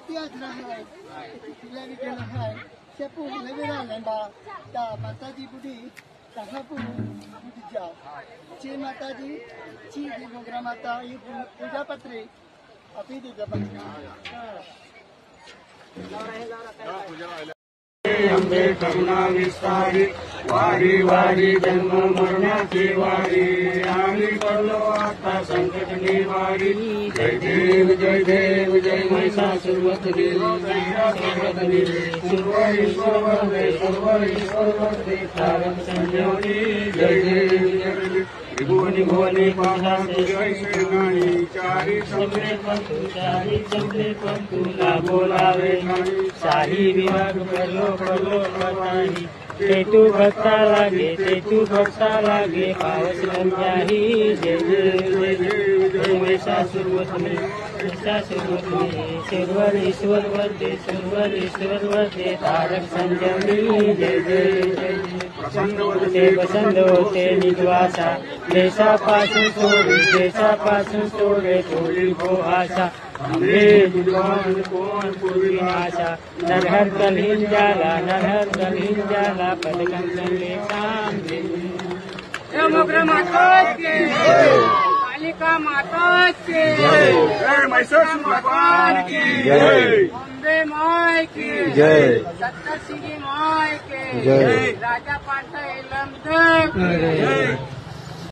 tiada hai, lagi kena hai. Siapa lebih ramai bah, dah Mataji Budi, dah apa Budi jauh. Ci Mataji, Ci di program mata, ibu puja patri, api di depan. Ambe करुणा विस्तारी वारी वारी जन्म मरणाची वारी आम्ही पडलो आता संकट निवारी जय देव जय महिषासुरवदनी महिषासुरवदनी सर्व ईश्वर वंदे तारक संजीवनी जय देव भुवनी भुवनी पाशासे जय सेनानी चारी चंद्रे पंतु ना बोलावे शाही विभाग करलो बताही तेतु भक्ता लागे पावस जाही जय महिषासुरवदनी सर्वर ईश्वर वंदे तारक संजीवनी जय बसंत होते निद्वासा देशापासून सोडे थोडी हो आशा आंबे विद्वान कोण पूर्वी आशा नरहर दलहीन जाला पदकं संदेशान मोगरा माता की कालिका माता की जय महिषासुर भगवान की जय अम्बे माय की जय सप्तसिंही माय की जय राजा पांडव